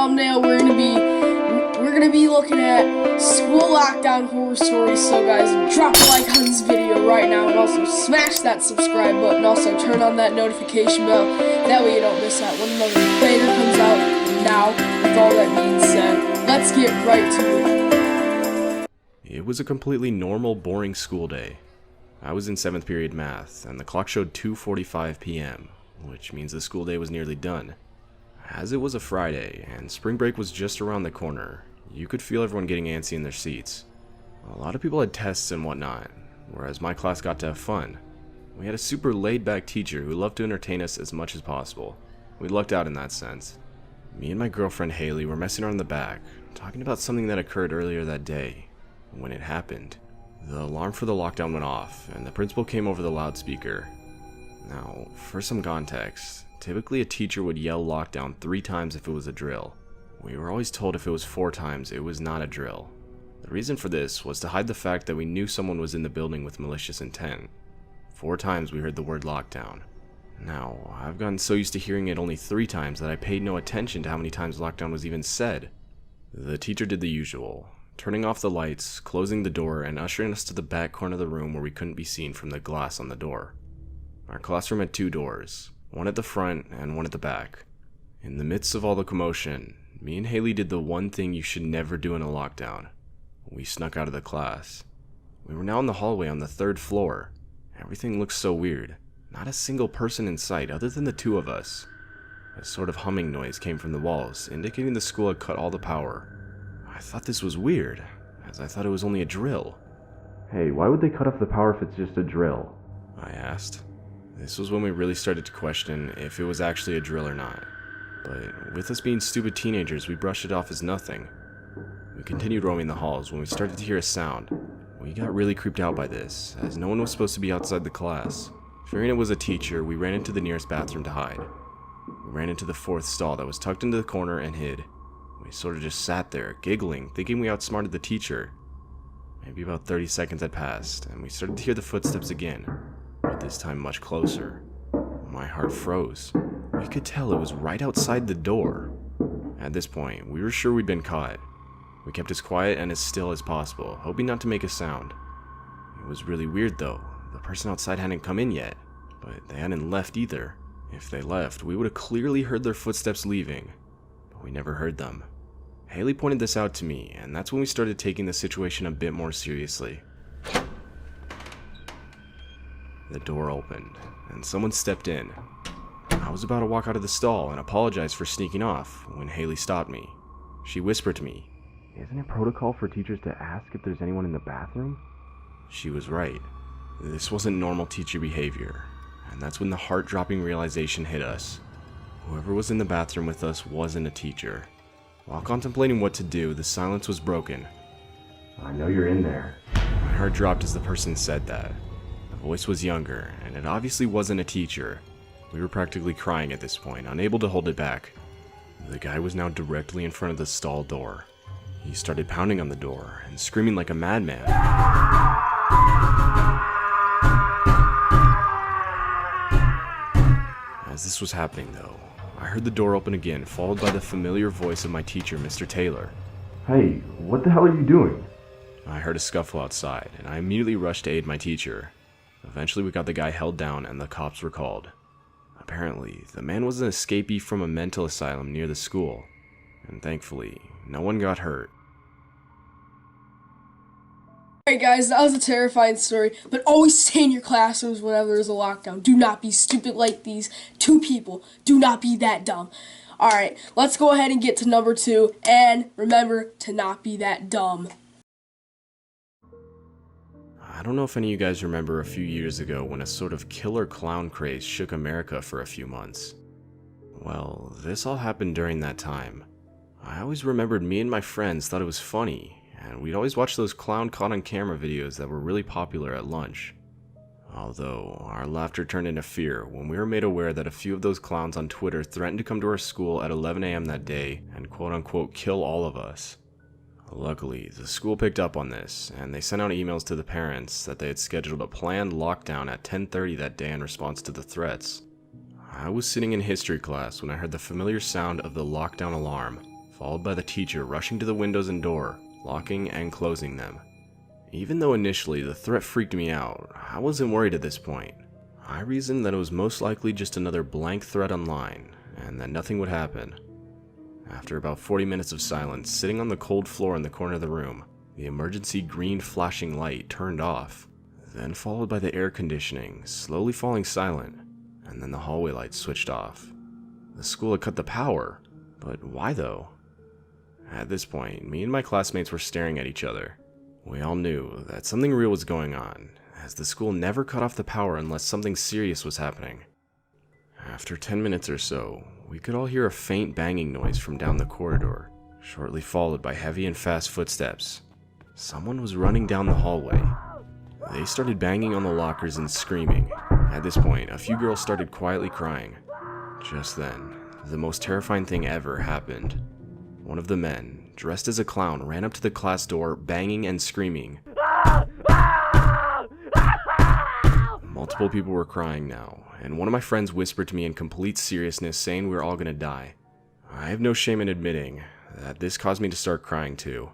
thumbnail, we're gonna be looking at school lockdown horror stories. So guys, drop a like on this video right now, and also smash that subscribe button. Also turn on that notification bell. That way you don't miss out when another banger comes out. Now, with all that being said, let's get right to it. It was a completely normal, boring school day. I was in 7th period math, and the clock showed 2:45 p.m., which means the school day was nearly done. As it was a Friday, and spring break was just around the corner, you could feel everyone getting antsy in their seats. A lot of people had tests and whatnot, whereas my class got to have fun. We had a super laid-back teacher who loved to entertain us as much as possible. We lucked out in that sense. Me and my girlfriend Haley were messing around in the back, talking about something that occurred earlier that day. When it happened, the alarm for the lockdown went off, and the principal came over the loudspeaker. Now, for some context, typically a teacher would yell lockdown 3 times if it was a drill. We were always told if it was 4 times, it was not a drill. The reason for this was to hide the fact that we knew someone was in the building with malicious intent. 4 times we heard the word lockdown. Now, I've gotten so used to hearing it only 3 times that I paid no attention to how many times lockdown was even said. The teacher did the usual, turning off the lights, closing the door, and ushering us to the back corner of the room where we couldn't be seen from the glass on the door. Our classroom had 2 doors, one at the front and one at the back. In the midst of all the commotion, me and Haley did the one thing you should never do in a lockdown. We snuck out of the class. We were now in the hallway on the 3rd floor. Everything looked so weird. Not a single person in sight other than the 2 of us. A sort of humming noise came from the walls, indicating the school had cut all the power. I thought this was weird, as I thought it was only a drill. "Hey, why would they cut off the power if it's just a drill?" I asked. This was when we really started to question if it was actually a drill or not. But with us being stupid teenagers, we brushed it off as nothing. We continued roaming the halls when we started to hear a sound. We got really creeped out by this, as no one was supposed to be outside the class. Fearing it was a teacher, we ran into the nearest bathroom to hide. We ran into the 4th stall that was tucked into the corner and hid. We sort of just sat there, giggling, thinking we outsmarted the teacher. Maybe about 30 seconds had passed, and we started to hear the footsteps again, but this time much closer. My heart froze. We could tell it was right outside the door. At this point, we were sure we'd been caught. We kept as quiet and as still as possible, hoping not to make a sound. It was really weird though. The person outside hadn't come in yet, but they hadn't left either. If they left, we would have clearly heard their footsteps leaving, but we never heard them. Haley pointed this out to me, and that's when we started taking the situation a bit more seriously. The door opened, and someone stepped in. I was about to walk out of the stall and apologize for sneaking off when Haley stopped me. She whispered to me, "Isn't it protocol for teachers to ask if there's anyone in the bathroom?" She was right. This wasn't normal teacher behavior, and that's when the heart-dropping realization hit us. Whoever was in the bathroom with us wasn't a teacher. While contemplating what to do, the silence was broken. "I know you're in there." My heart dropped as the person said that. The voice was younger, and it obviously wasn't a teacher. We were practically crying at this point, unable to hold it back. The guy was now directly in front of the stall door. He started pounding on the door and screaming like a madman. As this was happening though, I heard the door open again, followed by the familiar voice of my teacher, Mr. Taylor. "Hey, what the hell are you doing?" I heard a scuffle outside, and I immediately rushed to aid my teacher. Eventually we got the guy held down and the cops were called. Apparently, the man was an escapee from a mental asylum near the school, and thankfully, no one got hurt. Alright guys, that was a terrifying story, but always stay in your classrooms whenever there's a lockdown. Do not be stupid like these 2 people. Do not be that dumb. Alright, let's go ahead and get to number 2, and remember to not be that dumb. I don't know if any of you guys remember a few years ago when a sort of killer clown craze shook America for a few months. Well, this all happened during that time. I always remembered me and my friends thought it was funny, and we'd always watch those clown caught on camera videos that were really popular at lunch. Although, our laughter turned into fear when we were made aware that a few of those clowns on Twitter threatened to come to our school at 11 a.m. that day and quote-unquote kill all of us. Luckily, the school picked up on this, and they sent out emails to the parents that they had scheduled a planned lockdown at 10:30 that day in response to the threats. I was sitting in history class when I heard the familiar sound of the lockdown alarm, followed by the teacher rushing to the windows and door, locking and closing them. Even though initially the threat freaked me out, I wasn't worried at this point. I reasoned that it was most likely just another blank threat online, and that nothing would happen. After about 40 minutes of silence, sitting on the cold floor in the corner of the room, the emergency green flashing light turned off, then followed by the air conditioning slowly falling silent, and then the hallway lights switched off. The school had cut the power, but why though? At this point, me and my classmates were staring at each other. We all knew that something real was going on, as the school never cut off the power unless something serious was happening. After 10 minutes or so, we could all hear a faint banging noise from down the corridor, shortly followed by heavy and fast footsteps. Someone was running down the hallway. They started banging on the lockers and screaming. At this point, a few girls started quietly crying. Just then, the most terrifying thing ever happened. One of the men, dressed as a clown, ran up to the class door, banging and screaming. Multiple people were crying now, and one of my friends whispered to me in complete seriousness, saying we were all gonna die. I have no shame in admitting that this caused me to start crying too.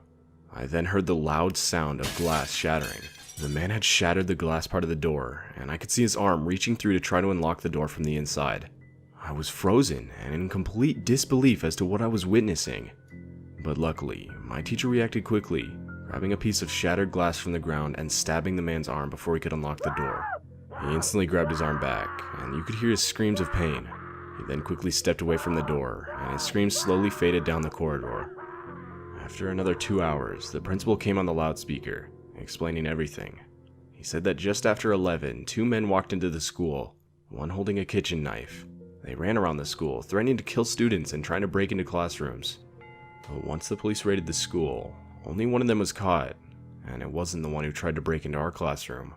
I then heard the loud sound of glass shattering. The man had shattered the glass part of the door, and I could see his arm reaching through to try to unlock the door from the inside. I was frozen and in complete disbelief as to what I was witnessing. But luckily, my teacher reacted quickly, grabbing a piece of shattered glass from the ground and stabbing the man's arm before he could unlock the door. He instantly grabbed his arm back, and you could hear his screams of pain. He then quickly stepped away from the door, and his screams slowly faded down the corridor. After another 2 hours, the principal came on the loudspeaker, explaining everything. He said that just after 11, 2 men walked into the school, one holding a kitchen knife. They ran around the school, threatening to kill students and trying to break into classrooms. But once the police raided the school, only one of them was caught, and it wasn't the one who tried to break into our classroom.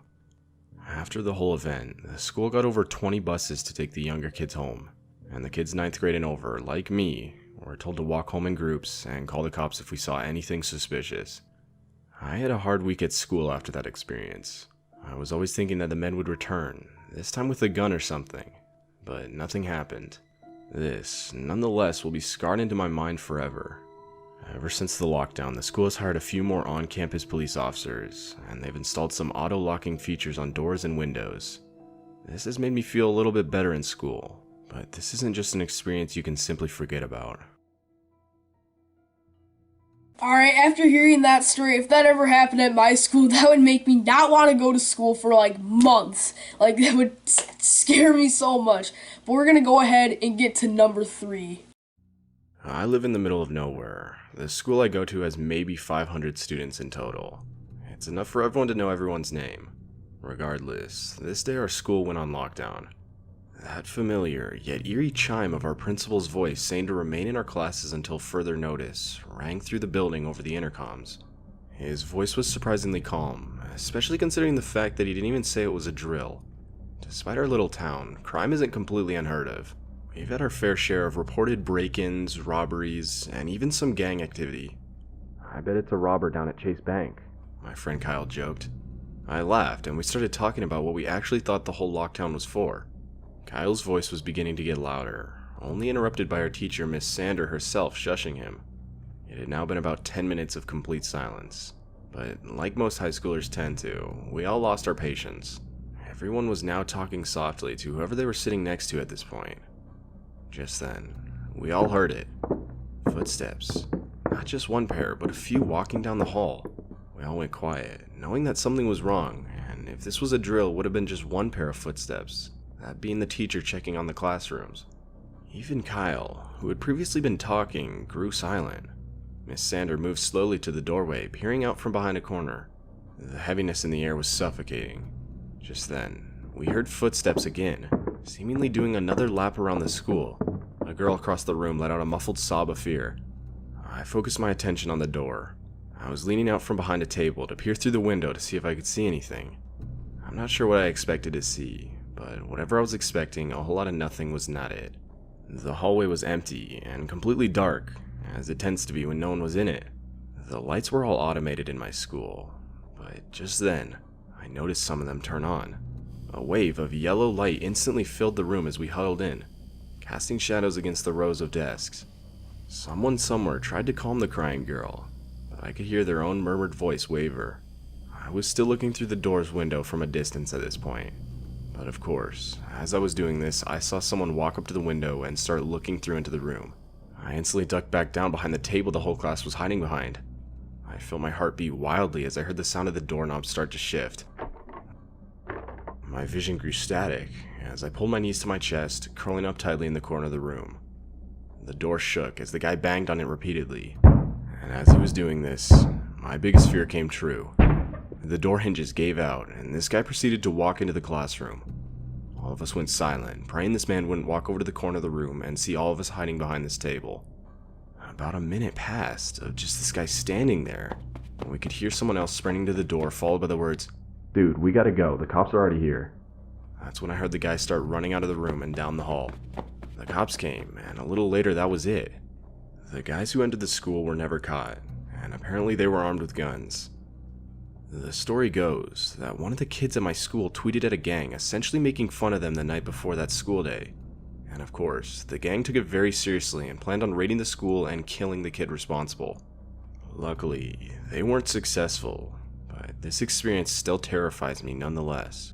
After the whole event, the school got over 20 buses to take the younger kids home, and the kids 9th grade and over, like me, were told to walk home in groups and call the cops if we saw anything suspicious. I had a hard week at school after that experience. I was always thinking that the men would return, this time with a gun or something, but nothing happened. This, nonetheless, will be scarred into my mind forever. Ever since the lockdown, the school has hired a few more on-campus police officers, and they've installed some auto-locking features on doors and windows. This has made me feel a little bit better in school, but this isn't just an experience you can simply forget about. Alright, after hearing that story, if that ever happened at my school, that would make me not want to go to school for like months. Like, that would scare me so much. But we're gonna go ahead and get to number 3. I live in the middle of nowhere. The school I go to has maybe 500 students in total. It's enough for everyone to know everyone's name. Regardless, this day our school went on lockdown. That familiar, yet eerie chime of our principal's voice saying to remain in our classes until further notice rang through the building over the intercoms. His voice was surprisingly calm, especially considering the fact that he didn't even say it was a drill. Despite our little town, crime isn't completely unheard of. We've had our fair share of reported break-ins, robberies, and even some gang activity. "I bet it's a robber down at Chase Bank," my friend Kyle joked. I laughed, and we started talking about what we actually thought the whole lockdown was for. Kyle's voice was beginning to get louder, only interrupted by our teacher, Miss Sander herself, shushing him. It had now been about 10 minutes of complete silence, but like most high schoolers tend to, we all lost our patience. Everyone was now talking softly to whoever they were sitting next to at this point. Just then, we all heard it. Footsteps. Not just one pair, but a few walking down the hall. We all went quiet, knowing that something was wrong, and if this was a drill, it would have been just one pair of footsteps, that being the teacher checking on the classrooms. Even Kyle, who had previously been talking, grew silent. Miss Sander moved slowly to the doorway, peering out from behind a corner. The heaviness in the air was suffocating. Just then, we heard footsteps again, seemingly doing another lap around the school. A girl across the room let out a muffled sob of fear. I focused my attention on the door. I was leaning out from behind a table to peer through the window to see if I could see anything. I'm not sure what I expected to see, but whatever I was expecting, a whole lot of nothing was not it. The hallway was empty and completely dark, as it tends to be when no one was in it. The lights were all automated in my school, but just then, I noticed some of them turn on. A wave of yellow light instantly filled the room as we huddled in, casting shadows against the rows of desks. Someone somewhere tried to calm the crying girl, but I could hear their own murmured voice waver. I was still looking through the door's window from a distance at this point. But of course, as I was doing this, I saw someone walk up to the window and start looking through into the room. I instantly ducked back down behind the table the whole class was hiding behind. I felt my heart beat wildly as I heard the sound of the doorknob start to shift. My vision grew static as I pulled my knees to my chest, curling up tightly in the corner of the room. The door shook as the guy banged on it repeatedly, and as he was doing this, my biggest fear came true. The door hinges gave out, and this guy proceeded to walk into the classroom. All of us went silent, praying this man wouldn't walk over to the corner of the room and see all of us hiding behind this table. About a minute passed of just this guy standing there, and we could hear someone else sprinting to the door, followed by the words, "Dude, we gotta go, the cops are already here." That's when I heard the guy start running out of the room and down the hall. The cops came, and a little later that was it. The guys who entered the school were never caught, and apparently they were armed with guns. The story goes that one of the kids at my school tweeted at a gang, essentially making fun of them the night before that school day. And of course, the gang took it very seriously and planned on raiding the school and killing the kid responsible. Luckily, they weren't successful, but this experience still terrifies me nonetheless.